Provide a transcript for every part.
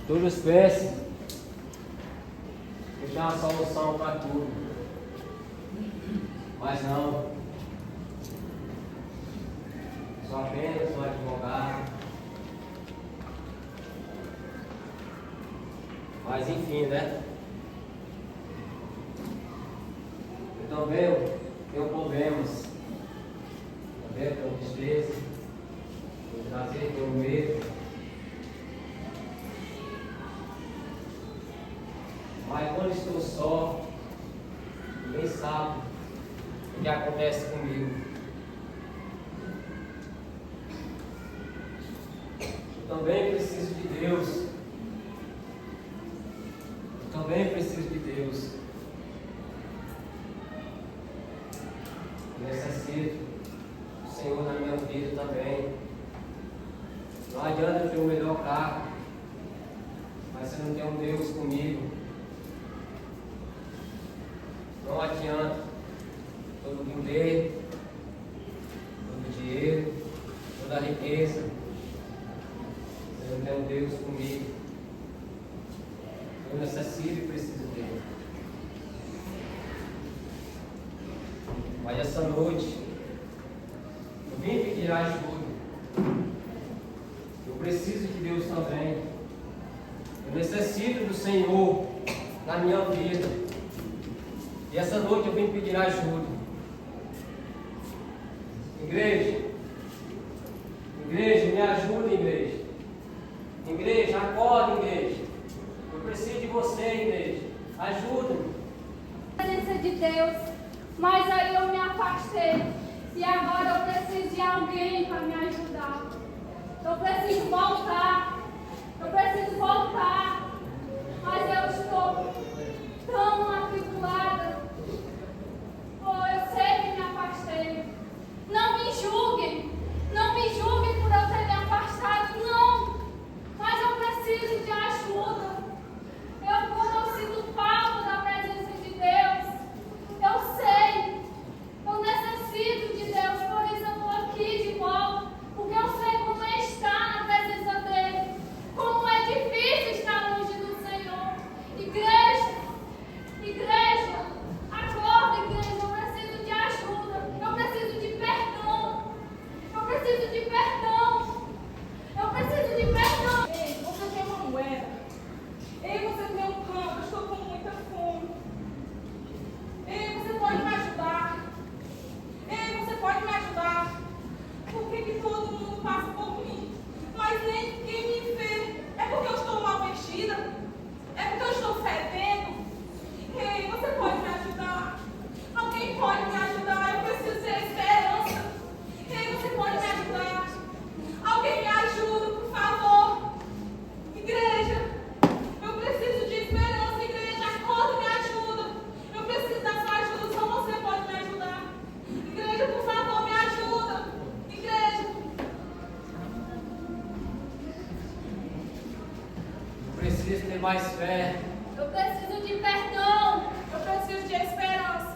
Todos pensam que tem uma solução para tudo, mas não. Sou apenas um advogado. Mas enfim, né? Eu também tenho problemas. Também tenho tristeza. Tenho prazer, tenho medo. Mas quando estou só, ninguém sabe o que acontece comigo. Eu também preciso de Deus. Eu também preciso de Deus. Eu necessito do Senhor na minha vida também. Não adianta eu ter o melhor carro, mas se eu não tenho um Deus comigo. Não adianta todo o poder, todo o dinheiro, toda a riqueza, se eu não tenho Deus comigo. Eu necessito e preciso dele. Mas essa noite, eu vim pedir ajuda. Eu preciso de Deus também. Eu necessito do Senhor na minha vida. E essa noite eu vim pedir ajuda. Igreja, me ajuda, igreja. Igreja, acorda, igreja. Eu preciso de você, igreja. Ajuda-me. A presença de Deus, mas aí eu me afastei. E agora eu preciso de alguém para me ajudar. Eu preciso voltar. Mas eu estou tão atribulada. Eu sei que me afastei. Não me julguem por eu ter me afastado, não. Mas eu preciso de ajuda. Quando eu sinto falta da presença de Deus, eu sei, eu necessito de Deus, por isso eu estou aqui de volta, porque eu sei como é estar na presença dEle, como é difícil estar longe do Senhor. Igreja, acorda, igreja, eu preciso de ajuda, eu preciso de perdão. Ei, você tem uma moeda? Ei, você tem um pão? Eu estou com muita fome. Ei, você pode me ajudar? Por que todo mundo passa por mim, mas nem quem me vê? É porque eu estou mal vestida? É porque eu estou fedendo? Ei, você pode me ajudar? Alguém pode me ajudar? Eu preciso ter esperança. Ei, você pode me ajudar? Alguém me ajuda, por favor. Igreja, eu preciso de esperança. Igreja, acorda, me ajuda. Eu preciso da sua ajuda, só você pode me ajudar. Igreja, por favor, me ajuda. Igreja. Eu preciso ter mais fé. Eu preciso de perdão. Eu preciso de esperança.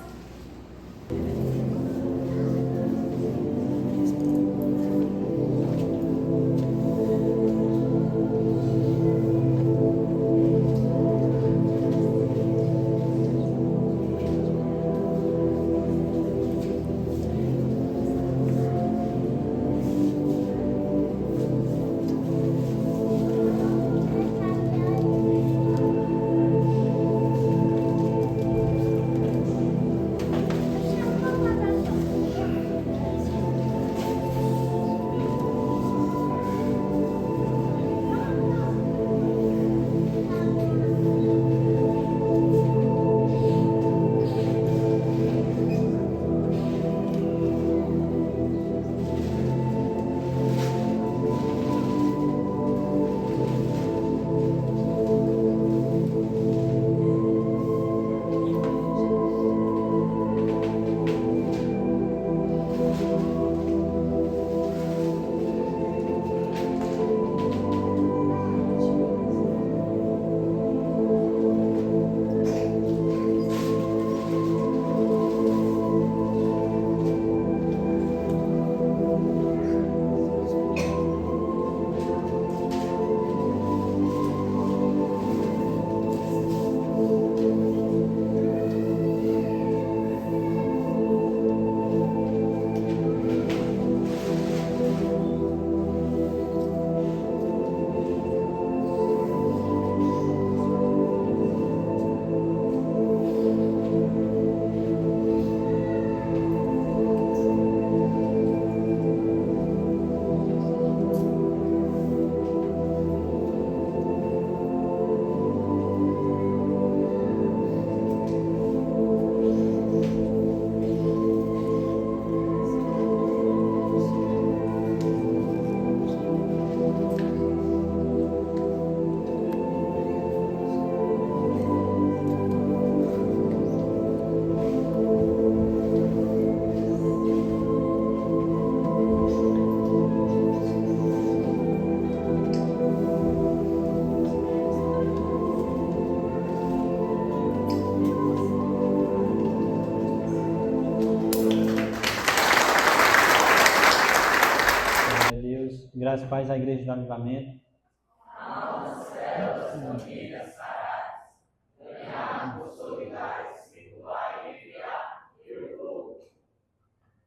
Graças pais da Igreja do Avivamento.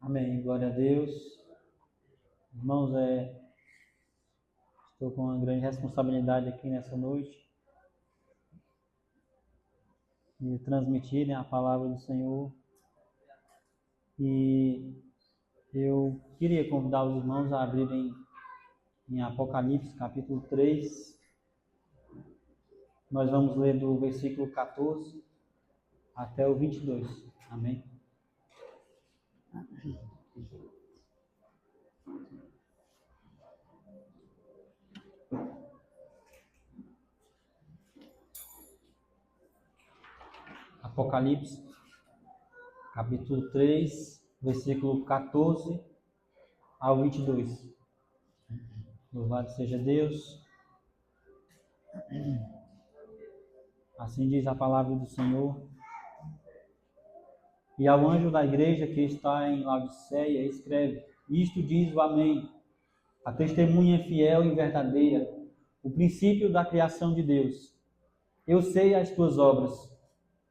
Amém. Glória a Deus. Irmãos, estou com uma grande responsabilidade aqui nessa noite de transmitir, né, a palavra do Senhor. E eu queria convidar os irmãos a abrirem em Apocalipse, capítulo 3. Nós vamos ler do versículo 14 até o 22. Amém? Apocalipse, capítulo 3, versículo 14 ao 22. Louvado seja Deus. Assim diz a palavra do Senhor. E ao anjo da igreja que está em Laodiceia, escreve: Isto diz o Amém, a testemunha fiel e verdadeira, o princípio da criação de Deus. Eu sei as tuas obras,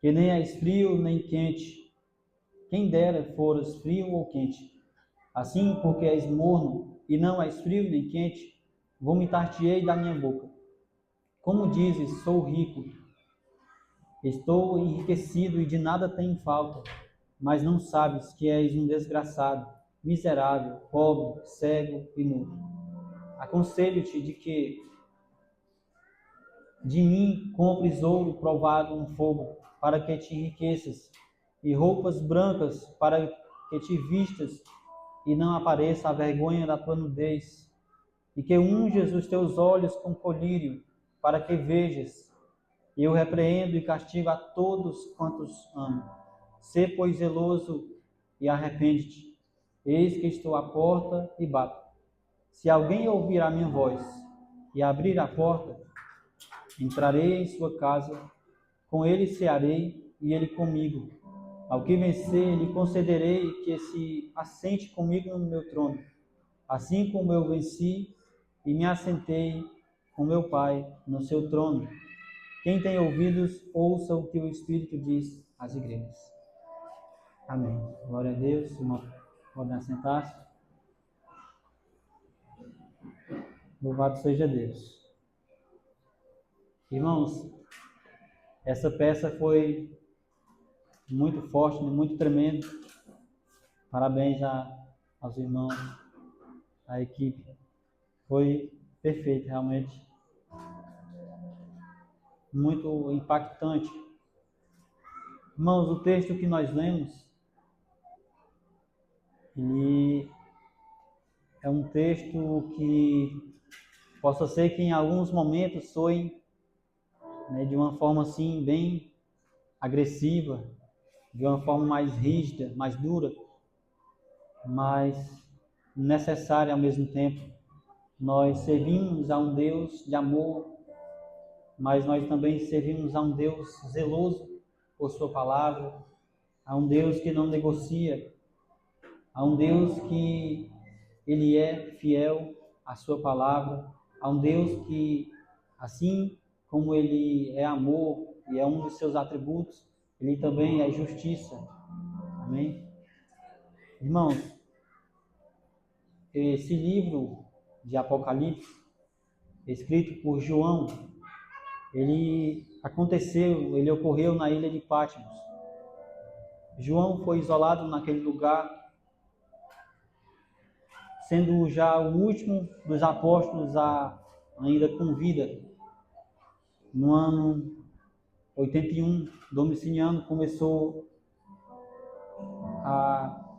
que nem és frio nem quente. Quem dera foras frio ou quente. Assim, porque és morno e não és frio nem quente, vomitar-te-ei da minha boca. Como dizes, sou rico, estou enriquecido e de nada tenho falta, mas não sabes que és um desgraçado, miserável, pobre, cego e nu. Aconselho-te de que de mim compres ouro provado no fogo, para que te enriqueças, e roupas brancas para que te vistas e não apareça a vergonha da tua nudez, e que unjas os teus olhos com colírio, para que vejas. Eu repreendo e castigo a todos quantos amo. Sê, pois, zeloso e arrepende-te. Eis que estou à porta e bato. Se alguém ouvir a minha voz e abrir a porta, entrarei em sua casa, com ele cearei e ele comigo. Ao que vencer, lhe concederei que se assente comigo no meu trono, assim como eu venci e me assentei com meu Pai no seu trono. Quem tem ouvidos, ouça o que o Espírito diz às igrejas. Amém. Glória a Deus. Irmão, podem assentar-se. Louvado seja Deus. Irmãos, essa peça foi muito forte, muito tremenda. Parabéns aos irmãos, à equipe. Foi perfeito, realmente. Muito impactante. Irmãos, o texto que nós lemos, ele é um texto que possa ser que em alguns momentos soe, né, de uma forma assim bem agressiva, de uma forma mais rígida, mais dura, mas necessária ao mesmo tempo. Nós servimos a um Deus de amor, mas nós também servimos a um Deus zeloso por sua palavra, a um Deus que não negocia, a um Deus que ele é fiel à sua palavra, a um Deus que, assim como ele é amor e é um dos seus atributos, ele também é justiça. Amém? Irmãos, esse livro de Apocalipse, escrito por João, ele ocorreu na ilha de Patmos. João foi isolado naquele lugar, sendo já o último dos apóstolos ainda com vida. No ano 81, Domiciano começou a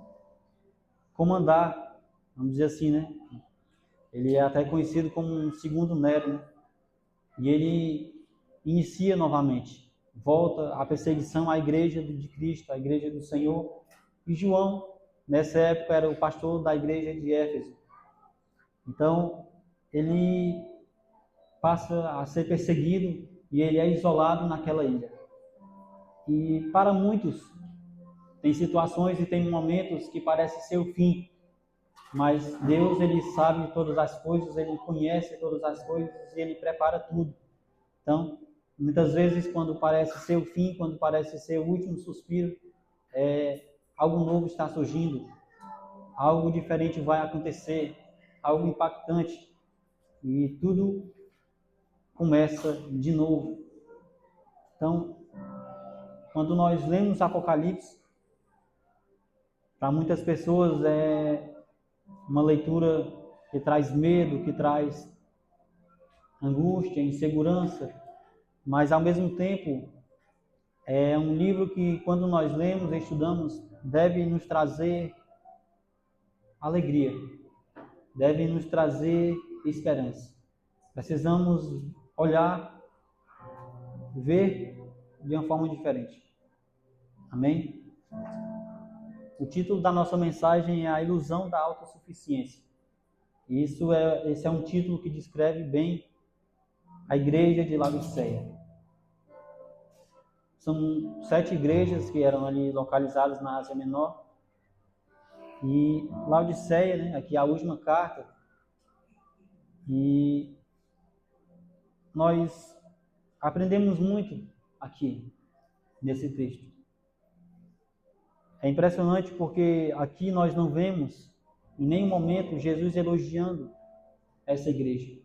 comandar, vamos dizer assim, né? Ele é até conhecido como um segundo Nero, né? E ele inicia novamente, volta a perseguição à igreja de Cristo, à igreja do Senhor. E João, nessa época, era o pastor da igreja de Éfeso. Então, ele passa a ser perseguido e ele é isolado naquela ilha. E para muitos, tem situações e tem momentos que parece ser o fim. Mas Deus, Ele sabe todas as coisas, Ele conhece todas as coisas e Ele prepara tudo. Então, muitas vezes, quando parece ser o fim, quando parece ser o último suspiro, algo novo está surgindo, algo diferente vai acontecer, algo impactante, e tudo começa de novo. Então, quando nós lemos Apocalipse, para muitas pessoas é uma leitura que traz medo, que traz angústia, insegurança, mas ao mesmo tempo é um livro que, quando nós lemos e estudamos, deve nos trazer alegria, deve nos trazer esperança. Precisamos olhar, ver de uma forma diferente. Amém? O título da nossa mensagem é A Ilusão da Autossuficiência. E esse é um título que descreve bem a igreja de Laodiceia. São 7 igrejas que eram ali localizadas na Ásia Menor. E Laodiceia, né, aqui é a última carta. E nós aprendemos muito aqui, nesse texto. É impressionante porque aqui nós não vemos em nenhum momento Jesus elogiando essa igreja.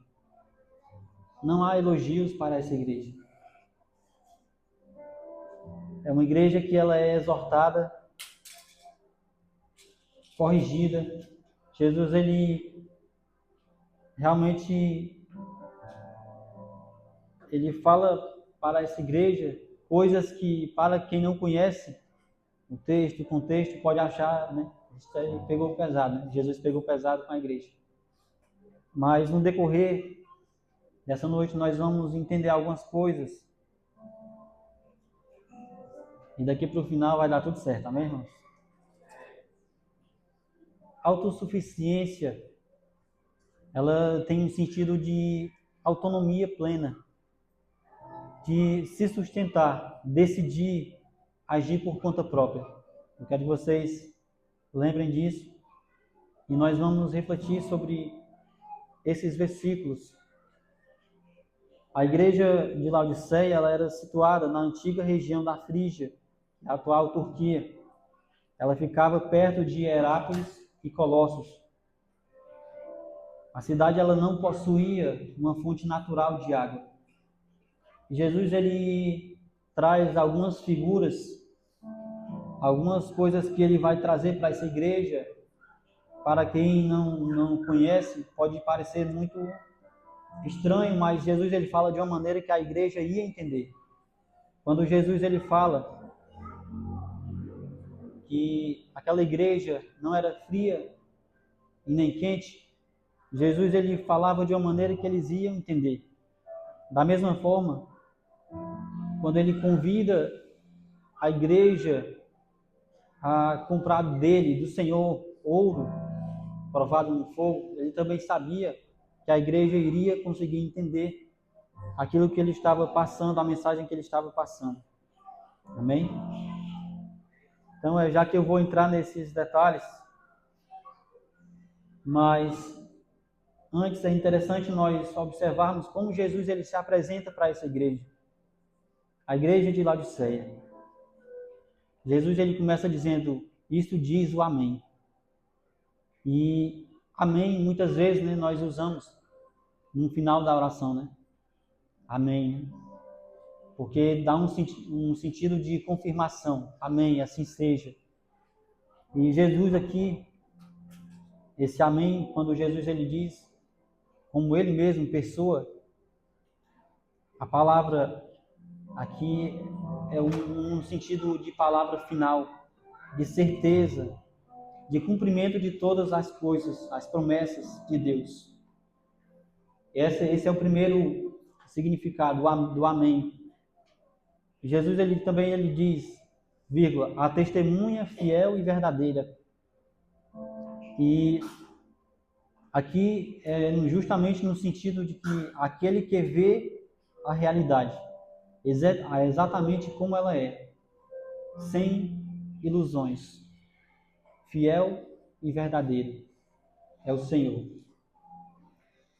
Não há elogios para essa igreja. É uma igreja que ela é exortada, corrigida. Jesus, ele realmente ele fala para essa igreja coisas que, para quem não conhece o texto, o contexto, pode achar, né? Isso aí pegou pesado, né? Jesus pegou pesado com a igreja. Mas no decorrer dessa noite nós vamos entender algumas coisas. E daqui para o final vai dar tudo certo, amém, irmãos? Autossuficiência, ela tem um sentido de autonomia plena, de se sustentar, decidir, agir por conta própria. Eu quero que vocês lembrem disso e nós vamos refletir sobre esses versículos. A igreja de Laodiceia, ela era situada na antiga região da Frígia, a atual Turquia. Ela ficava perto de Herápolis e Colossos. A cidade ela não possuía uma fonte natural de água. Jesus ele traz algumas figuras, algumas coisas que ele vai trazer para essa igreja. Para quem não conhece, pode parecer muito estranho, mas Jesus ele fala de uma maneira que a igreja ia entender. Quando Jesus ele fala que aquela igreja não era fria e nem quente, Jesus ele falava de uma maneira que eles iam entender. Da mesma forma, quando ele convida a igreja a comprar dele, do Senhor, ouro provado no fogo, ele também sabia que a igreja iria conseguir entender aquilo que ele estava passando, a mensagem que ele estava passando. Amém? Então, já que eu vou entrar nesses detalhes, mas antes é interessante nós observarmos como Jesus ele se apresenta para essa igreja. A igreja de Laodiceia. Jesus ele começa dizendo, isto diz o amém. E amém, muitas vezes, né, nós usamos no final da oração, né? Amém, né? Porque dá um sentido de confirmação. Amém, assim seja. E Jesus aqui, esse amém, quando Jesus ele diz, como ele mesmo, pessoa, a palavra aqui é um sentido de palavra final, de certeza, de cumprimento de todas as coisas, as promessas de Deus. Esse é o primeiro significado do amém. Jesus ele também diz, vírgula, a testemunha fiel e verdadeira. E aqui é justamente no sentido de que aquele que vê a realidade, exatamente como ela é, sem ilusões, fiel e verdadeiro. é o Senhor.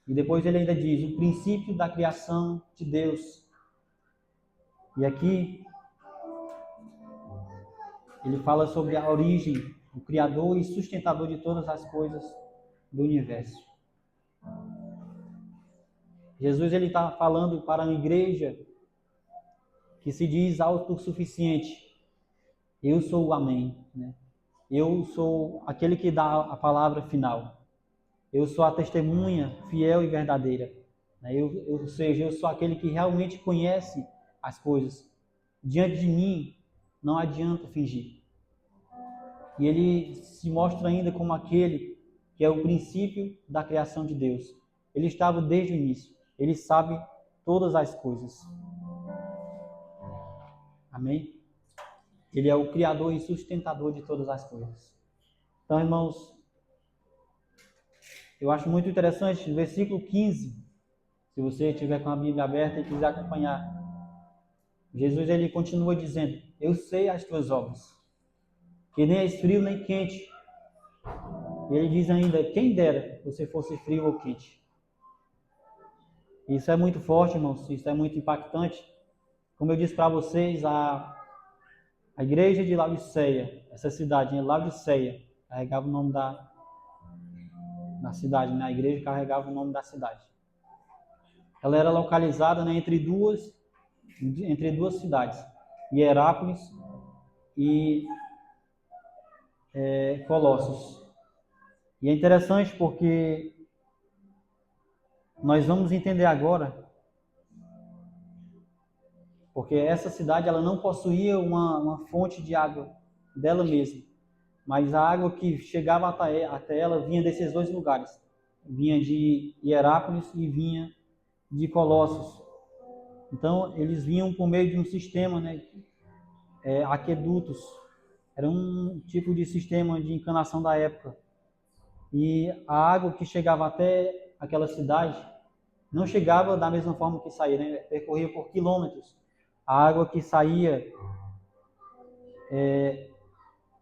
E depois ele ainda diz, o princípio da criação de Deus. E aqui ele fala sobre a origem, o Criador e sustentador de todas as coisas do universo. Jesus ele está falando para uma igreja que se diz autossuficiente. Eu sou o Amém, né? Eu sou aquele que dá a palavra final. Eu sou a testemunha fiel e verdadeira. Né? Ou seja, eu sou aquele que realmente conhece as coisas. Diante de mim, não adianta fingir. E ele se mostra ainda como aquele que é o princípio da criação de Deus. Ele estava desde o início. Ele sabe todas as coisas. Amém? Ele é o Criador e sustentador de todas as coisas. Então, irmãos, eu acho muito interessante o versículo 15. Se você estiver com a Bíblia aberta e quiser acompanhar. Jesus ele continua dizendo, eu sei as tuas obras, que nem és frio nem quente. E ele diz ainda, quem dera você fosse frio ou quente. Isso é muito forte, irmãos, isso é muito impactante. Como eu disse para vocês, a igreja de Laodiceia, essa cidade, né, Laodiceia, carregava o nome da cidade, né? A igreja carregava o nome da cidade. Ela era localizada, né, entre duas cidades, Hierápolis e Colossos. E é interessante porque nós vamos entender agora, porque essa cidade ela não possuía uma fonte de água dela mesma, mas a água que chegava até ela vinha desses dois lugares, vinha de Hierápolis e vinha de Colossos. Então eles vinham por meio de um sistema, né, aquedutos, era um tipo de sistema de encanação da época. E a água que chegava até aquela cidade não chegava da mesma forma que saía, né? Percorria por quilômetros. A água que saía,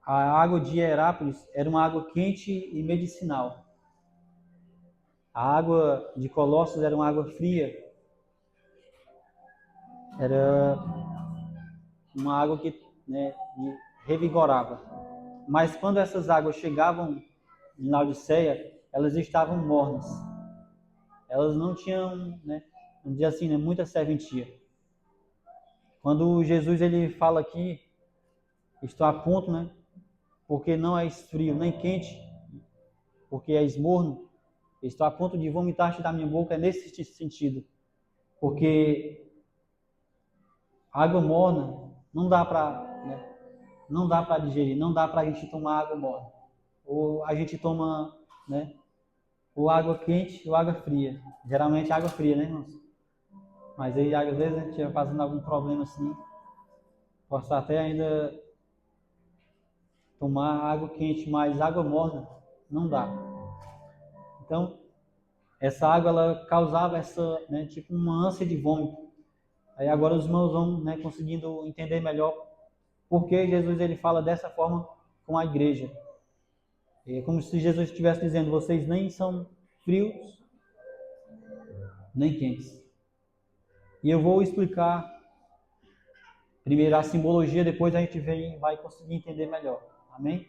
a água de Hierápolis era uma água quente e medicinal. A água de Colossos era uma água fria. Era uma água que, né, revigorava. Mas quando essas águas chegavam em Laodiceia, elas estavam mornas. Elas não tinham, né, vamos dizer assim, né, muita serventia. Quando Jesus ele fala aqui, estou a ponto, né, porque não és frio nem quente, porque és morno, estou a ponto de vomitar-te da minha boca, é nesse sentido. Porque água morna não dá para, né, não dá para digerir, não dá para a gente tomar água morna. Ou a gente toma, né, ou água quente ou água fria. Geralmente água fria, né, irmãos? Mas aí às vezes a gente vai fazendo algum problema assim, posso até ainda tomar água quente, mas água morna não dá. Então, essa água ela causava essa, né, tipo uma ânsia de vômito. Aí agora os irmãos vão, né, conseguindo entender melhor por que Jesus ele fala dessa forma com a igreja. É como se Jesus estivesse dizendo, vocês nem são frios, nem quentes. E eu vou explicar primeiro a simbologia, depois a gente vai conseguir entender melhor. Amém?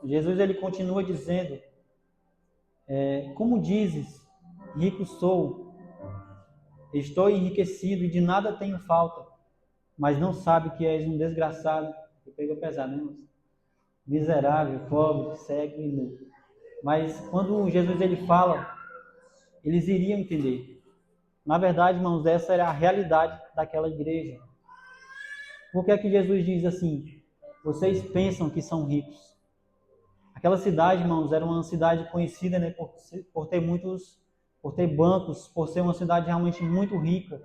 Jesus ele continua dizendo, como dizes, rico sou, estou enriquecido e de nada tenho falta, mas não sabe que és um desgraçado, que pegou pesado, né, irmãos? Miserável, pobre, cego e nu. Mas quando Jesus ele fala, eles iriam entender. Na verdade, irmãos, essa era a realidade daquela igreja. Por que é que Jesus diz assim? Vocês pensam que são ricos. Aquela cidade, irmãos, era uma cidade conhecida, né, por ter bancos, por ser uma cidade realmente muito rica,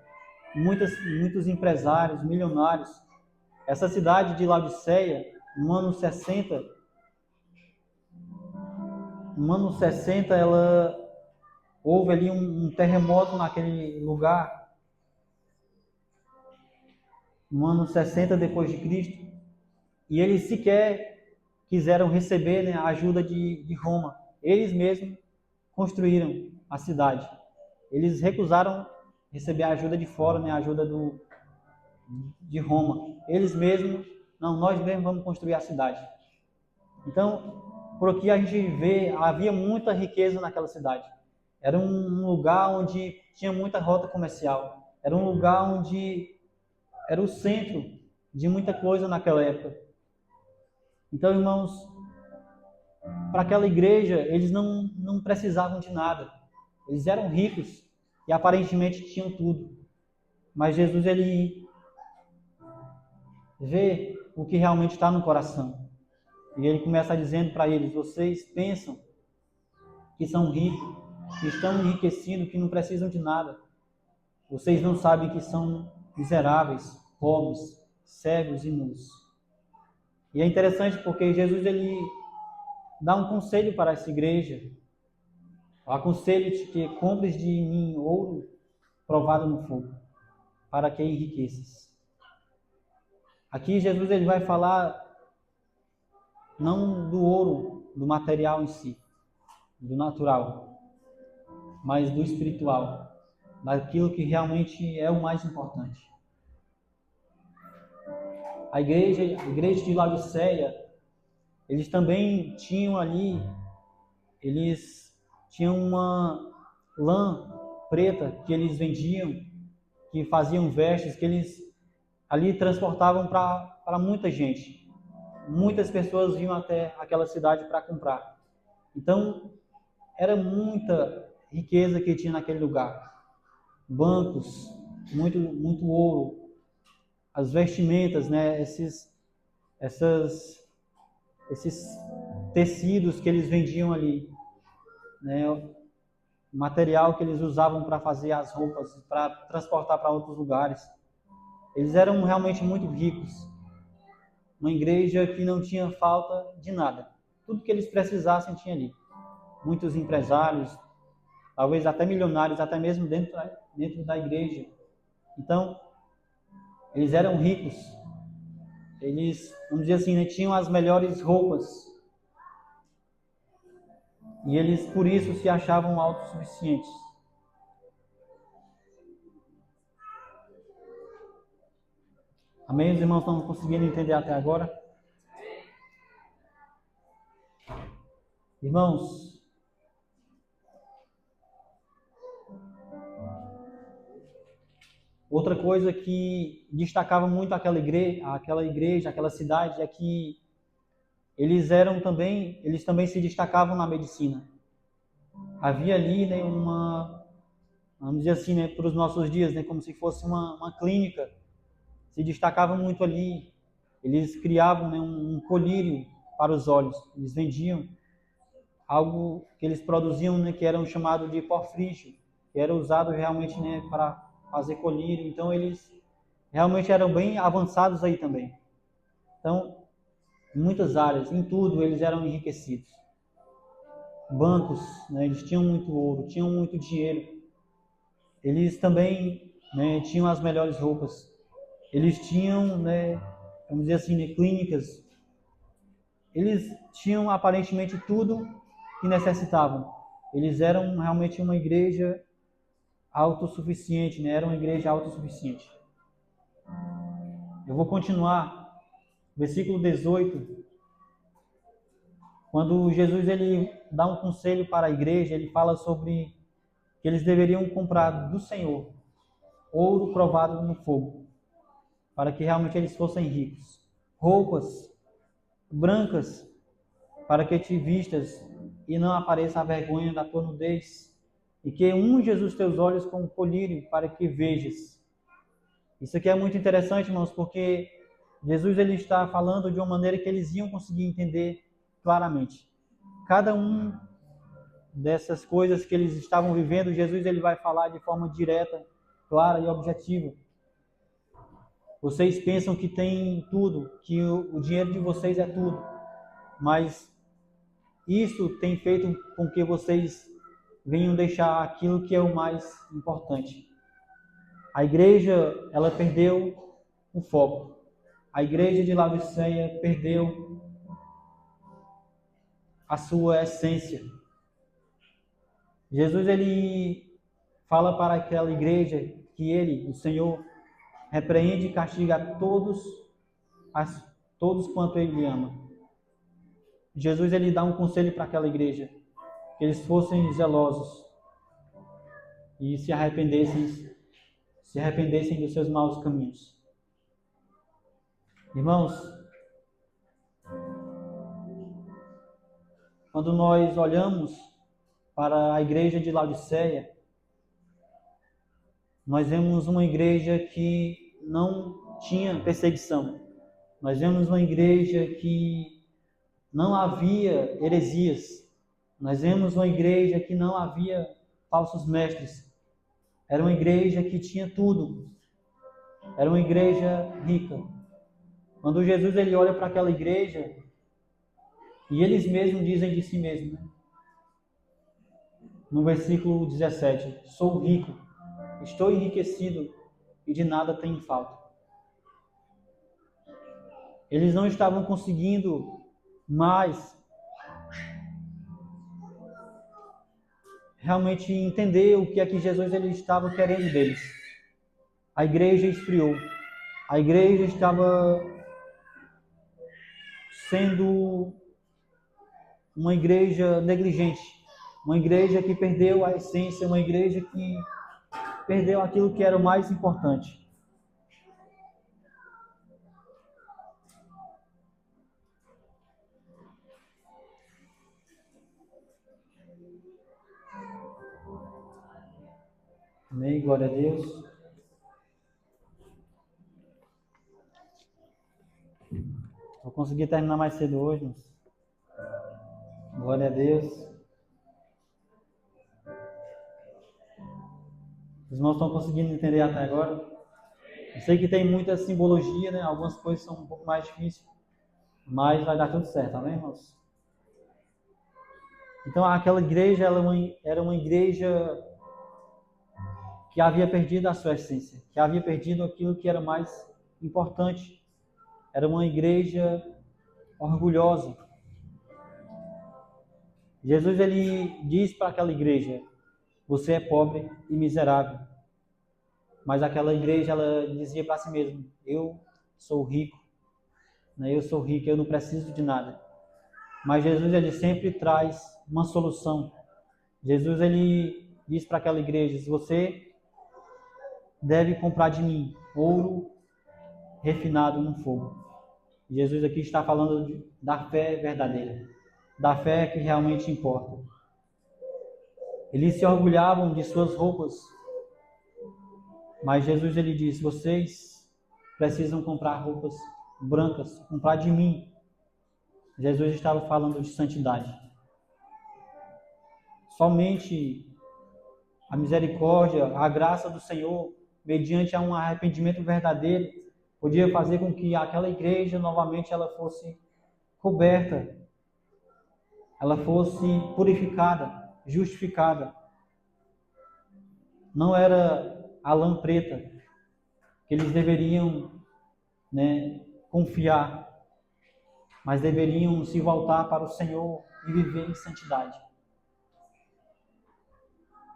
muitos empresários, milionários. Essa cidade de Laodiceia, no ano 60, houve ali um terremoto naquele lugar. No ano 60 depois de Cristo, e eles sequer quiseram receber, né, a ajuda de Roma. eles mesmos construíram a cidade. Eles recusaram receber a ajuda de fora, né, a ajuda de Roma. Eles mesmos, não, nós mesmos vamos construir a cidade. Então, por aqui a gente vê, havia muita riqueza naquela cidade. Era um lugar onde tinha muita rota comercial. Era um lugar onde era o centro de muita coisa naquela época. Então, irmãos, para aquela igreja, eles não precisavam de nada. Eles eram ricos e aparentemente tinham tudo. Mas Jesus, ele vê o que realmente está no coração. E ele começa dizendo para eles: vocês pensam que são ricos, que estão enriquecidos, que não precisam de nada. Vocês não sabem que são miseráveis, pobres, cegos e nus. E é interessante porque Jesus, ele dá um conselho para essa igreja. Aconselho-te que compres de mim ouro provado no fogo, para que enriqueças. Aqui Jesus, ele vai falar não do ouro, do material em si, do natural, mas do espiritual, daquilo que realmente é o mais importante. A igreja de Laodiceia, eles também tinham ali, eles tinham uma lã preta que eles vendiam, que faziam vestes, que eles ali transportavam para muita gente. Muitas pessoas vinham até aquela cidade para comprar. Então, era muita riqueza que tinha naquele lugar. Bancos, muito ouro, as vestimentas, né? Esses tecidos que eles vendiam ali, né? O material que eles usavam para fazer as roupas, para transportar para outros lugares. Eles eram realmente muito ricos. Uma igreja que não tinha falta de nada. Tudo que eles precisassem tinha ali. Muitos empresários, talvez até milionários, até mesmo dentro da igreja. Então, eles eram ricos. Eles, vamos dizer assim, né, tinham as melhores roupas. E eles, por isso, se achavam autossuficientes. Amém? Os irmãos estão conseguindo entender até agora? Irmãos, outra coisa que destacava muito aquela igreja, aquela cidade, é que eles também se destacavam na medicina. Havia ali, né, vamos dizer assim, né, para os nossos dias, né, como se fosse uma clínica. Se destacavam muito ali. Eles criavam, né, um colírio para os olhos. Eles vendiam algo que eles produziam, né, que eram chamado de porfírio, que era usado realmente, né, para fazer colírio. Então eles realmente eram bem avançados aí também. Então, em muitas áreas, em tudo, eles eram enriquecidos. Bancos, né, eles tinham muito ouro, tinham muito dinheiro. Eles também, né, tinham as melhores roupas. Eles tinham, né, vamos dizer assim, né, clínicas. Eles tinham aparentemente tudo que necessitavam. Eles eram realmente uma igreja autossuficiente, né? Era uma igreja autossuficiente. Eu vou continuar. Versículo 18. Quando Jesus, ele dá um conselho para a igreja, ele fala sobre que eles deveriam comprar do Senhor ouro provado no fogo, para que realmente eles fossem ricos. Roupas brancas, para que te vistas e não apareça a vergonha da tua nudez, e que unjas os teus olhos com um colírio, para que vejas. Isso aqui é muito interessante, irmãos, porque Jesus, ele está falando de uma maneira que eles iam conseguir entender claramente. Cada um dessas coisas que eles estavam vivendo, Jesus, ele vai falar de forma direta, clara e objetiva. Vocês pensam que tem tudo, que o dinheiro de vocês é tudo, mas isso tem feito com que vocês venham deixar aquilo que é o mais importante. A igreja, ela perdeu o foco. A igreja de Laodiceia perdeu a sua essência. Jesus, ele fala para aquela igreja que ele, o Senhor, repreende e castiga a todos quanto ele ama. Jesus, ele dá um conselho para aquela igreja, que eles fossem zelosos e se arrependessem dos seus maus caminhos. Irmãos, quando nós olhamos para a igreja de Laodiceia, nós vemos uma igreja que não tinha perseguição. Nós vemos uma igreja que não havia heresias. Nós vemos uma igreja que não havia falsos mestres. Era uma igreja que tinha tudo. Era uma igreja rica. Quando Jesus ele olha para aquela igreja, e eles mesmos dizem de si mesmos, né? No versículo 17, sou rico, estou enriquecido e de nada tenho falta. Eles não estavam conseguindo mais realmente entender o que é que Jesus ele estava querendo deles. A igreja esfriou. A igreja estava sendo uma igreja negligente, uma igreja que perdeu a essência, uma igreja que perdeu aquilo que era o mais importante. Amém, glória a Deus. Vou conseguir terminar mais cedo hoje, mas... Glória a Deus. Os irmãos estão conseguindo entender até agora? Eu sei que tem muita simbologia, né? Algumas coisas são um pouco mais difíceis, mas vai dar tudo certo, amém, irmãos? Então, aquela igreja era uma igreja que havia perdido a sua essência, que havia perdido aquilo que era mais importante. Era uma igreja orgulhosa. Jesus ele diz para aquela igreja: você é pobre e miserável. Mas aquela igreja ela dizia para si mesma: eu sou rico, né? Eu sou rico, eu não preciso de nada. Mas Jesus ele sempre traz uma solução. Jesus ele diz para aquela igreja: você deve comprar de mim ouro refinado no fogo. Jesus aqui está falando da fé verdadeira, da fé que realmente importa. Eles se orgulhavam de suas roupas, mas Jesus ele diz: vocês precisam comprar roupas brancas, comprar de mim. Jesus estava falando de santidade. Somente a misericórdia, a graça do Senhor, mediante a um arrependimento verdadeiro, podia fazer com que aquela igreja novamente ela fosse coberta, ela fosse purificada, justificada. Não era a lã preta que eles deveriam, confiar, mas deveriam se voltar para o Senhor e viver em santidade.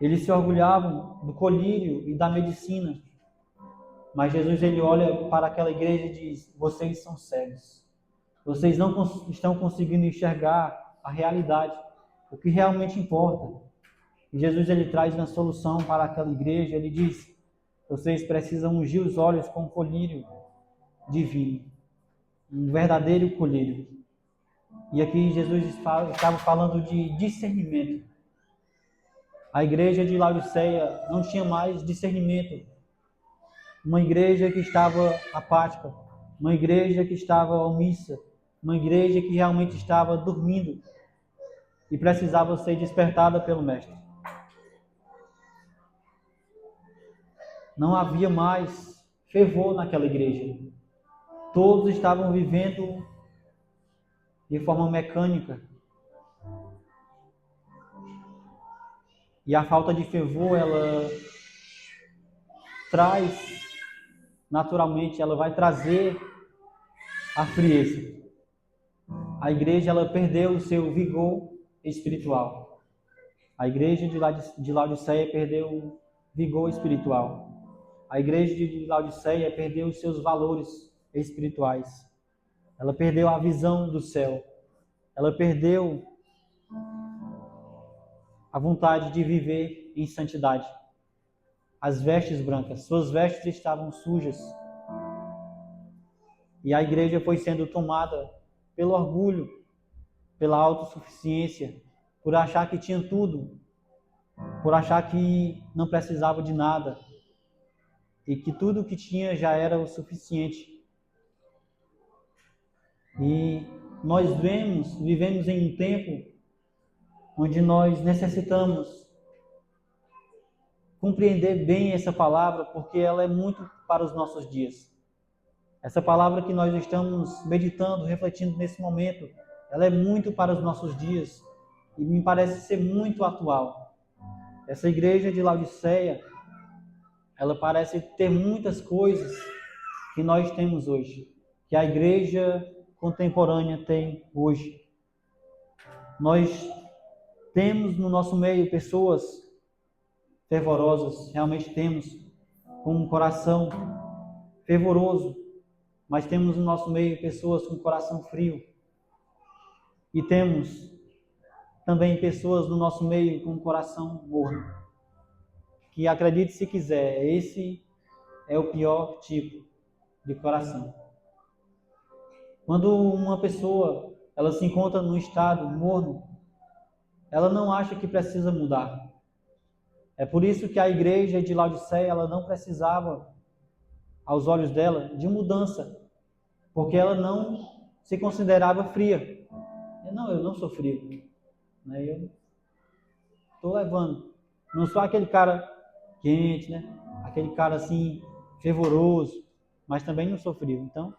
Eles se orgulhavam do colírio e da medicina, mas Jesus ele olha para aquela igreja e diz: vocês são cegos. Vocês não estão conseguindo enxergar a realidade, o que realmente importa. E Jesus ele traz uma solução para aquela igreja. Ele diz: vocês precisam ungir os olhos com o colírio divino, um verdadeiro colírio. E aqui Jesus estava falando de discernimento. A igreja de Laodiceia não tinha mais discernimento. Uma igreja que estava apática, uma igreja que estava omissa, uma igreja que realmente estava dormindo e precisava ser despertada pelo Mestre. Não havia mais fervor naquela igreja. Todos estavam vivendo de forma mecânica. E a falta de fervor, ela traz, naturalmente, ela vai trazer a frieza. A igreja, ela perdeu o seu vigor espiritual. A igreja de Laodiceia perdeu o vigor espiritual. A igreja de Laodiceia perdeu os seus valores espirituais. Ela perdeu a visão do céu. Ela perdeu a vontade de viver em santidade. As vestes brancas, suas vestes estavam sujas. E a igreja foi sendo tomada pelo orgulho, pela autossuficiência, por achar que tinha tudo, por achar que não precisava de nada e que tudo que tinha já era o suficiente. E nós vivemos em um tempo onde nós necessitamos compreender bem essa palavra, porque ela é muito para os nossos dias. Essa palavra que nós estamos meditando, refletindo nesse momento, ela é muito para os nossos dias e me parece ser muito atual. Essa igreja de Laodiceia, ela parece ter muitas coisas que nós temos hoje, que a igreja contemporânea tem hoje. Nós temos no nosso meio pessoas fervorosas, realmente temos, com um coração fervoroso, mas temos no nosso meio pessoas com coração frio. E temos também pessoas no nosso meio com coração morno. Que acredite se quiser, esse é o pior tipo de coração. Quando uma pessoa ela se encontra num estado morno, ela não acha que precisa mudar. É por isso que a igreja de Laodiceia ela não precisava, aos olhos dela, de mudança, porque ela não se considerava fria. Não, eu não sou frio, né? Eu estou levando. Não sou aquele cara quente, né? Aquele cara assim fervoroso, mas também não sou frio. Então,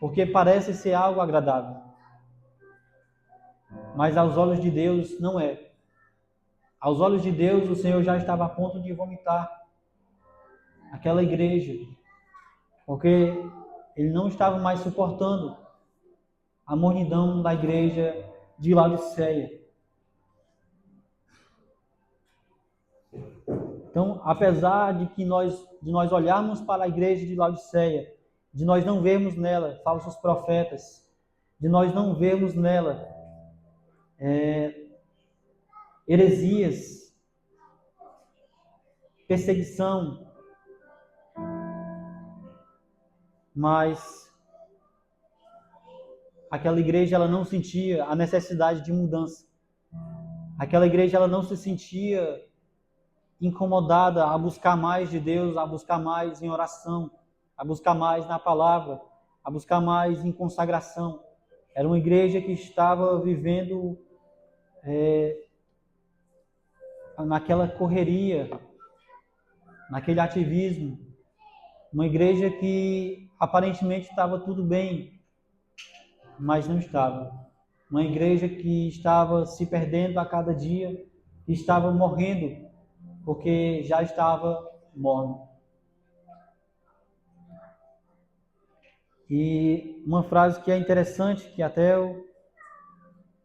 porque parece ser algo agradável, mas aos olhos de Deus não é. Aos olhos de Deus, o Senhor já estava a ponto de vomitar aquela igreja, porque Ele não estava mais suportando a mornidão da igreja de Laodiceia. Então, apesar de nós olharmos para a igreja de Laodiceia, de nós não vermos nela falsos profetas, de nós não vermos nela heresias, perseguição, mas aquela igreja ela não sentia a necessidade de mudança. Aquela igreja ela não se sentia incomodada a buscar mais de Deus, a buscar mais em oração, a buscar mais na palavra, a buscar mais em consagração. Era uma igreja que estava vivendo naquela correria, naquele ativismo. Uma igreja que aparentemente estava tudo bem, mas não estava. Uma igreja que estava se perdendo a cada dia, que estava morrendo, porque já estava morno. E uma frase que é interessante, que até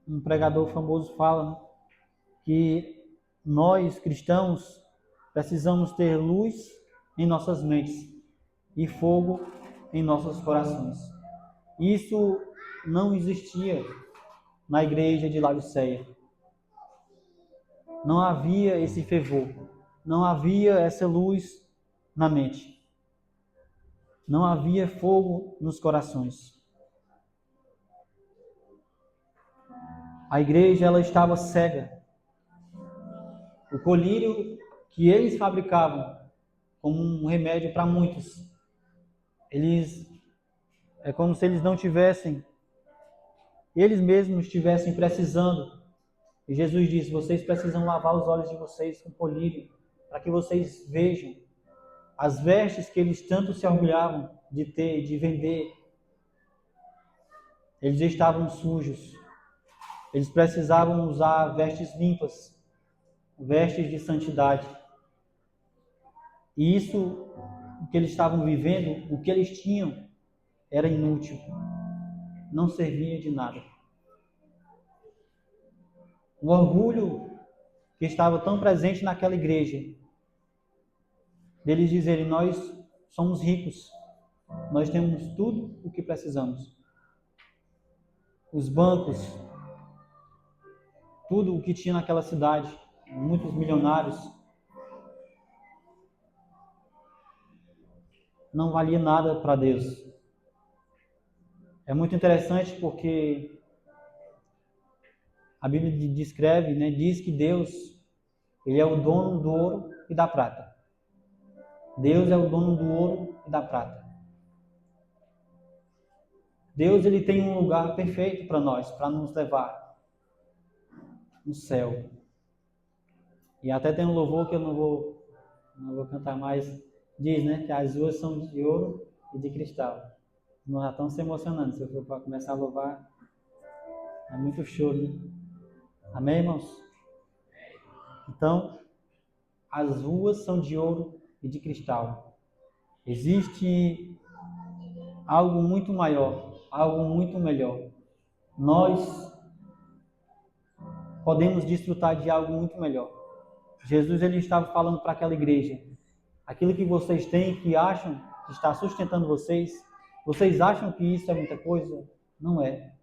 um pregador famoso fala, né? Que nós, cristãos, precisamos ter luz em nossas mentes e fogo em nossos corações. Isso não existia na igreja de Laodiceia. Não havia esse fervor, não havia essa luz na mente. Não havia fogo nos corações. A igreja ela estava cega. O colírio que eles fabricavam como um remédio para muitos, é como se eles não tivessem, eles mesmos estivessem precisando. E Jesus disse: vocês precisam lavar os olhos de vocês com colírio, para que vocês vejam as vestes que eles tanto se orgulhavam de ter, de vender. Eles estavam sujos. Eles precisavam usar vestes limpas, vestes de santidade. E isso, o que eles estavam vivendo, o que eles tinham, era inútil. Não servia de nada. O orgulho que estava tão presente naquela igreja, deles dizerem: nós somos ricos, nós temos tudo o que precisamos. Os bancos, tudo o que tinha naquela cidade, muitos milionários, não valia nada para Deus. É muito interessante porque a Bíblia descreve, né, diz que Deus, ele é o dono do ouro e da prata. Deus é o dono do ouro e da prata. Deus, ele tem um lugar perfeito para nós, para nos levar no céu. E até tem um louvor que eu não vou cantar mais, diz, né, que as ruas são de ouro e de cristal. Nós já estamos se emocionando, se eu for para começar a louvar, é muito choro, né? Amém, irmãos? Então, as ruas são de ouro e de cristal. Existe algo muito maior, algo muito melhor. Nós podemos desfrutar de algo muito melhor. Jesus, ele estava falando para aquela igreja: aquilo que vocês têm, que acham que está sustentando vocês, vocês acham que isso é muita coisa? Não é.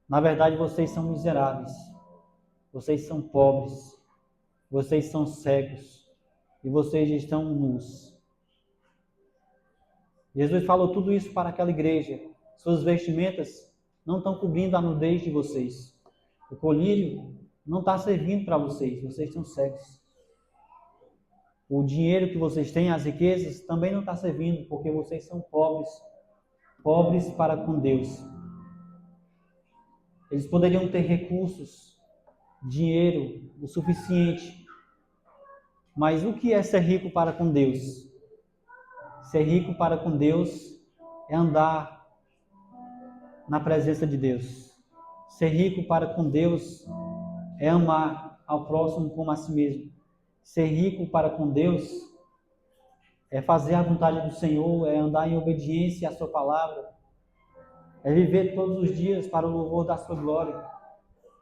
Na verdade, vocês são miseráveis. Vocês são pobres. Vocês são cegos. E vocês estão nus. Jesus falou tudo isso para aquela igreja. Suas vestimentas não estão cobrindo a nudez de vocês. O colírio não está servindo para vocês. Vocês estão cegos. O dinheiro que vocês têm, as riquezas, também não está servindo, porque vocês são pobres. Pobres para com Deus. Eles poderiam ter recursos, dinheiro, o suficiente. Mas o que é ser rico para com Deus? Ser rico para com Deus é andar na presença de Deus. Ser rico para com Deus é amar ao próximo como a si mesmo. Ser rico para com Deus é fazer a vontade do Senhor, é andar em obediência à sua palavra, é viver todos os dias para o louvor da sua glória,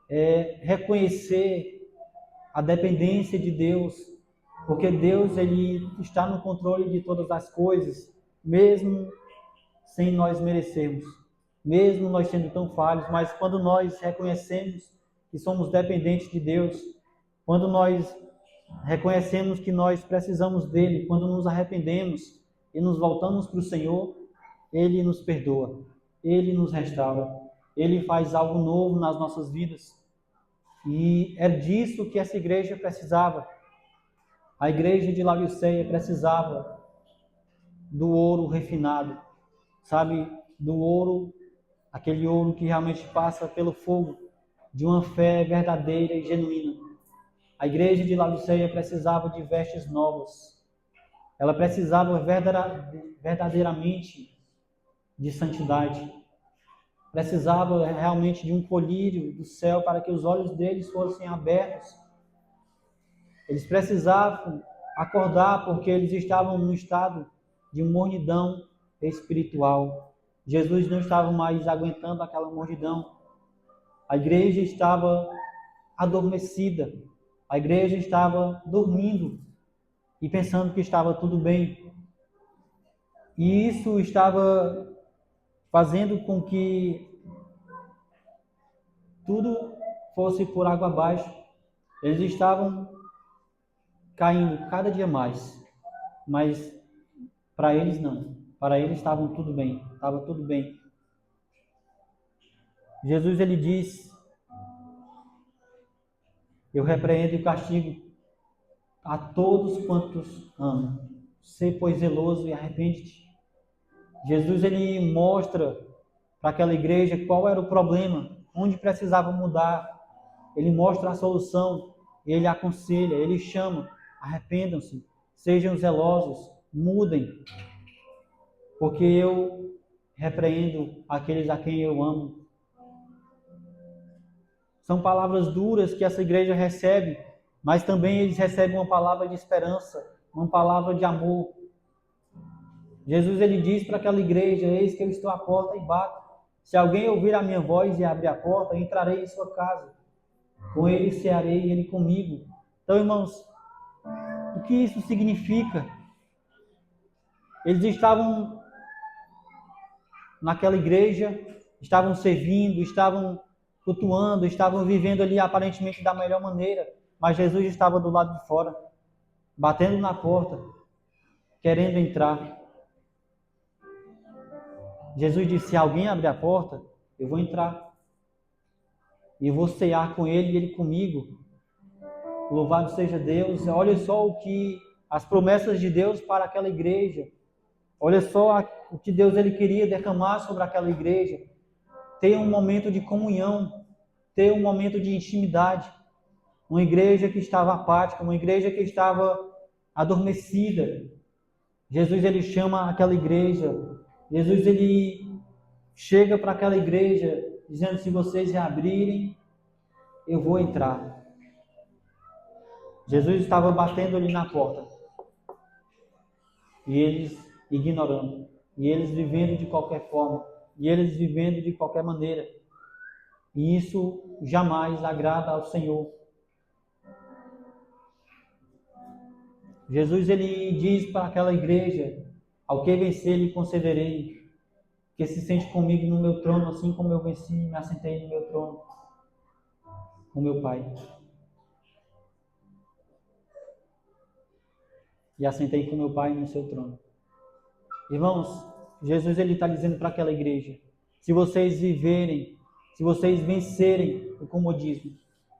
é reconhecer a dependência de Deus, porque Deus, ele está no controle de todas as coisas, mesmo sem nós merecermos, mesmo nós sendo tão falhos. Mas quando nós reconhecemos que somos dependentes de Deus, quando nós reconhecemos que nós precisamos dele, quando nos arrependemos e nos voltamos para o Senhor, ele nos perdoa, ele nos restaura, ele faz algo novo nas nossas vidas. E é disso que essa igreja precisava. A igreja de Laodiceia precisava do ouro refinado, sabe? Do ouro, aquele ouro que realmente passa pelo fogo de uma fé verdadeira e genuína. A igreja de Laodiceia precisava de vestes novas. Ela precisava verdadeiramente de santidade. Precisava realmente de um colírio do céu para que os olhos deles fossem abertos. Eles precisavam acordar porque eles estavam num estado de mornidão espiritual. Jesus não estava mais aguentando aquela mornidão. A igreja estava adormecida. A igreja estava dormindo e pensando que estava tudo bem. E isso estava fazendo com que tudo fosse por água abaixo. Eles estavam caindo cada dia mais, mas para eles não. Para eles estavam tudo bem, estava tudo bem. Jesus, ele diz: eu repreendo e castigo a todos quantos amam. Sê, pois, zeloso e arrepende-te. Jesus, ele mostra para aquela igreja qual era o problema, onde precisava mudar. Ele mostra a solução, ele aconselha, ele chama: arrependam-se, sejam zelosos, mudem, porque eu repreendo aqueles a quem eu amo. São palavras duras que essa igreja recebe, mas também eles recebem uma palavra de esperança, uma palavra de amor. Jesus, ele diz para aquela igreja: eis que eu estou à porta e bato. Se alguém ouvir a minha voz e abrir a porta, entrarei em sua casa. Com ele cearei e ele comigo. Então, irmãos, o que isso significa? Eles estavam naquela igreja, estavam servindo, estavam cultuando, estavam vivendo ali aparentemente da melhor maneira, mas Jesus estava do lado de fora, batendo na porta, querendo entrar. Jesus disse: se alguém abrir a porta, eu vou entrar. E eu vou cear com ele e ele comigo. Louvado seja Deus. Olha só as promessas de Deus para aquela igreja. Olha só o que Deus ele queria derramar sobre aquela igreja. Ter um momento de comunhão, ter um momento de intimidade. Uma igreja que estava apática, uma igreja que estava adormecida. Jesus ele chama aquela igreja. Jesus ele chega para aquela igreja dizendo: se vocês reabrirem, eu vou entrar. Jesus estava batendo ali na porta. E eles ignorando. E eles vivendo de qualquer forma. E eles vivendo de qualquer maneira. E isso jamais agrada ao Senhor. Jesus ele diz para aquela igreja: ao que vencer lhe concederei, que se sente comigo no meu trono, assim como eu venci e me assentei no meu trono com meu Pai. E assentei com meu Pai no seu trono. Irmãos, Jesus ele está dizendo para aquela igreja: se vocês viverem, se vocês vencerem o comodismo,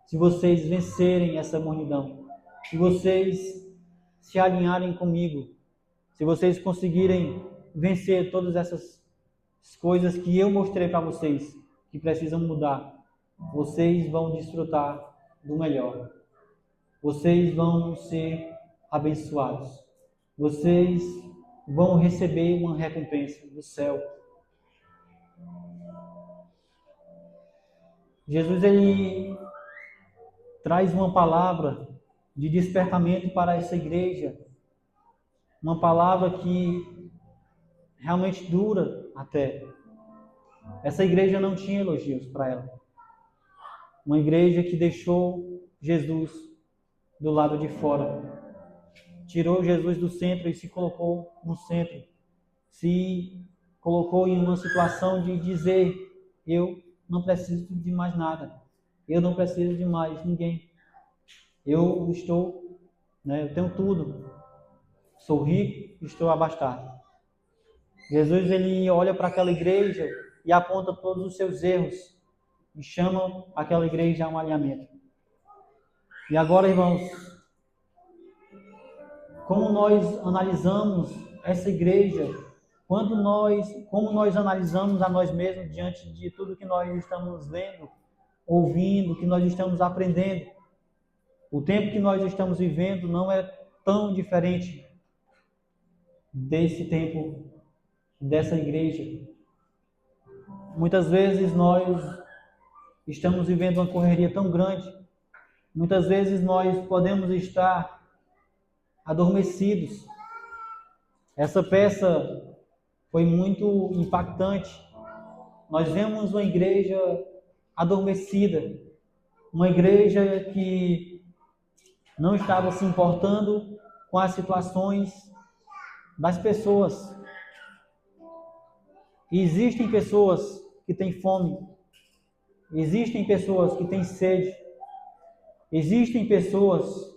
se vocês vencerem essa mornidão, se vocês se alinharem comigo, se vocês conseguirem vencer todas essas coisas que eu mostrei para vocês, que precisam mudar, vocês vão desfrutar do melhor. Vocês vão ser abençoados. Vocês vão receber uma recompensa do céu. Jesus ele traz uma palavra de despertamento para essa igreja. Uma palavra que realmente dura até. Essa igreja não tinha elogios para ela. Uma igreja que deixou Jesus do lado de fora. Tirou Jesus do centro e se colocou no centro. Se colocou em uma situação de dizer: eu não preciso de mais nada. Eu não preciso de mais ninguém. Eu eu tenho tudo. Sou rico, estou abastado. Jesus ele olha para aquela igreja e aponta todos os seus erros e chama aquela igreja a um alinhamento. E agora, irmãos, como nós analisamos essa igreja, como nós analisamos a nós mesmos diante de tudo que nós estamos vendo, ouvindo, que nós estamos aprendendo. O tempo que nós estamos vivendo não é tão diferente desse tempo, dessa igreja. Muitas vezes nós estamos vivendo uma correria tão grande, muitas vezes nós podemos estar adormecidos. Essa peça foi muito impactante. Nós vemos uma igreja adormecida, uma igreja que não estava se importando com as situações das pessoas. E existem pessoas que têm fome, existem pessoas que têm sede, existem pessoas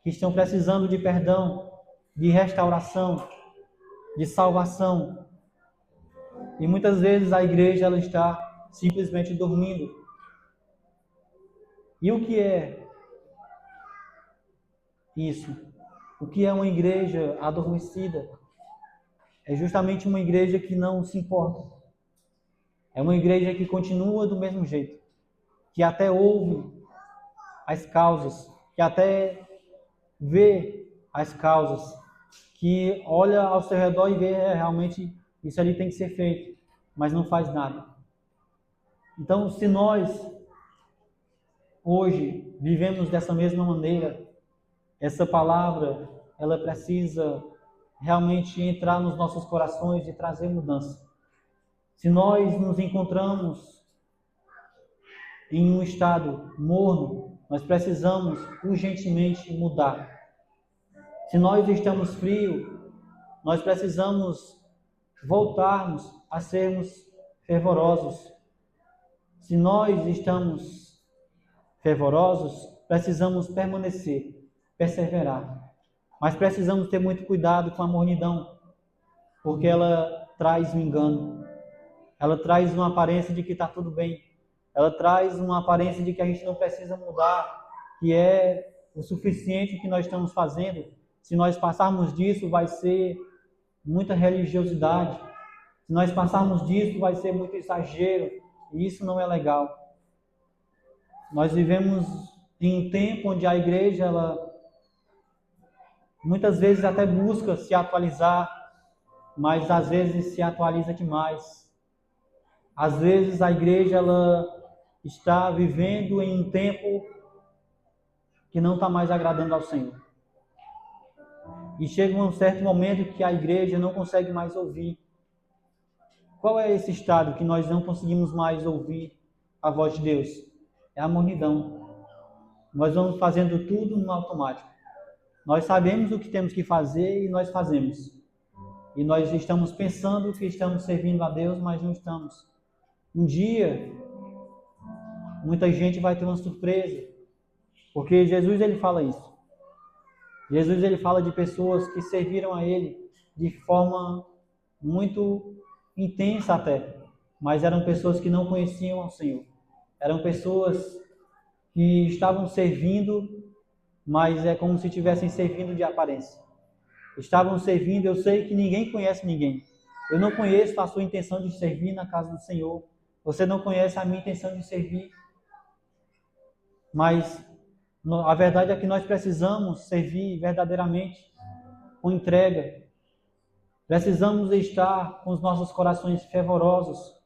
que estão precisando de perdão, de restauração, de salvação. E muitas vezes a igreja ela está simplesmente dormindo. E o que é isso? O que é uma igreja adormecida? É justamente uma igreja que não se importa. É uma igreja que continua do mesmo jeito, que até ouve as causas, que até vê as causas, que olha ao seu redor e vê realmente isso ali tem que ser feito, mas não faz nada. Então, se nós hoje vivemos dessa mesma maneira, essa palavra, ela precisa realmente entrar nos nossos corações e trazer mudança. Se nós nos encontramos em um estado morno, Nós precisamos urgentemente mudar. Se nós estamos frios, nós precisamos voltarmos a sermos fervorosos. Se nós estamos fervorosos, precisamos permanecer, perseverar. Mas precisamos ter muito cuidado com a mornidão, porque ela traz um engano. Ela traz uma aparência de que está tudo bem. Ela traz uma aparência de que a gente não precisa mudar, que é o suficiente que nós estamos fazendo. Se nós passarmos disso, vai ser muita religiosidade. Se nós passarmos disso, vai ser muito exagero. E isso não é legal. Nós vivemos em um tempo onde a igreja, ela muitas vezes até busca se atualizar, mas às vezes se atualiza demais. Às vezes a igreja, ela está vivendo em um tempo que não está mais agradando ao Senhor. E chega um certo momento que a igreja não consegue mais ouvir. Qual é esse estado que nós não conseguimos mais ouvir a voz de Deus? É a mornidão. Nós vamos fazendo tudo no automático. Nós sabemos o que temos que fazer e nós fazemos. E nós estamos pensando que estamos servindo a Deus, mas não estamos. Um dia, muita gente vai ter uma surpresa, porque Jesus, ele fala isso. Jesus, ele fala de pessoas que serviram a ele de forma muito intensa até, mas eram pessoas que não conheciam ao Senhor. Eram pessoas que estavam servindo, mas é como se estivessem servindo de aparência. Estavam servindo, eu sei que ninguém conhece ninguém. Eu não conheço a sua intenção de servir na casa do Senhor. Você não conhece a minha intenção de servir. Mas a verdade é que nós precisamos servir verdadeiramente, com entrega. Precisamos estar com os nossos corações fervorosos.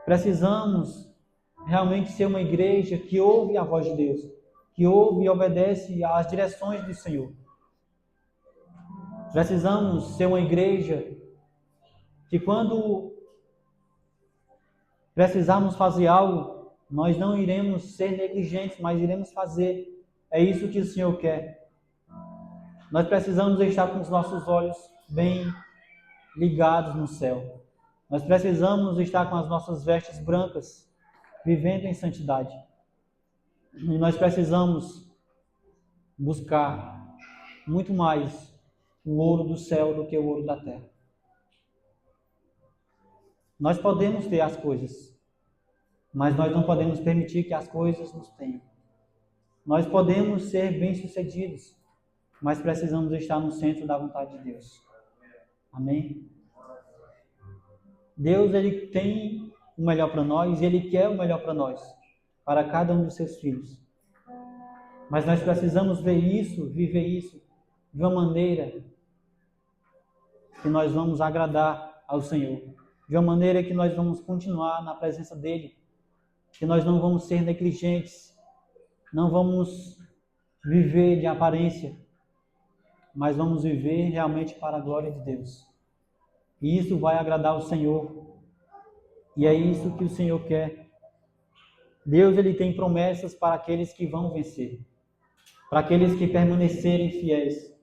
Precisamos realmente ser uma igreja que ouve a voz de Deus, que ouve e obedece às direções do Senhor. Precisamos ser uma igreja que, quando precisarmos fazer algo, nós não iremos ser negligentes, mas iremos fazer. É isso que o Senhor quer. Nós precisamos estar com os nossos olhos bem ligados no céu. Nós precisamos estar com as nossas vestes brancas, vivendo em santidade. E nós precisamos buscar muito mais o ouro do céu do que o ouro da terra. Nós podemos ter as coisas, mas nós não podemos permitir que as coisas nos tenham. Nós podemos ser bem-sucedidos, mas precisamos estar no centro da vontade de Deus. Amém? Deus, ele tem o melhor para nós e ele quer o melhor para nós, para cada um dos seus filhos. Mas nós precisamos ver isso, viver isso, de uma maneira que nós vamos agradar ao Senhor. De uma maneira que nós vamos continuar na presença dele. Que nós não vamos ser negligentes. Não vamos viver de aparência. Mas vamos viver realmente para a glória de Deus. E isso vai agradar o Senhor. E é isso que o Senhor quer. Deus, ele tem promessas para aqueles que vão vencer. Para aqueles que permanecerem fiéis.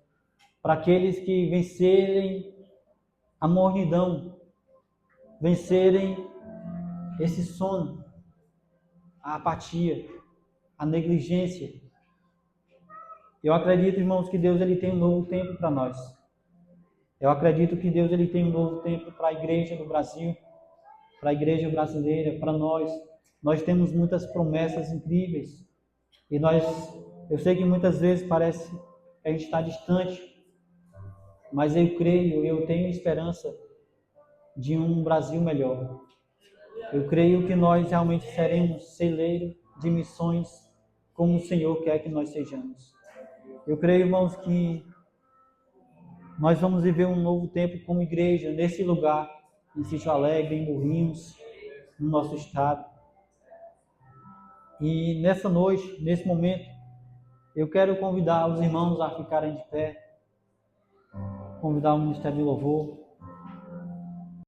Para aqueles que vencerem a mornidão, vencerem esse sono, a apatia, a negligência. Eu acredito, irmãos, que Deus, ele tem um novo tempo para nós. Eu acredito que Deus, ele tem um novo tempo para a igreja do Brasil, para a igreja brasileira, para nós. Nós temos muitas promessas incríveis e eu sei que muitas vezes parece que a gente está distante, mas eu creio, eu tenho esperança de um Brasil melhor. Eu creio que nós realmente seremos celeiro de missões como o Senhor quer que nós sejamos. Eu creio, irmãos, que nós vamos viver um novo tempo como igreja nesse lugar, em Sítio Alegre, em Morrinhos, no nosso estado. E nessa noite, nesse momento, eu quero convidar os irmãos a ficarem de pé, convidar o Ministério de Louvor.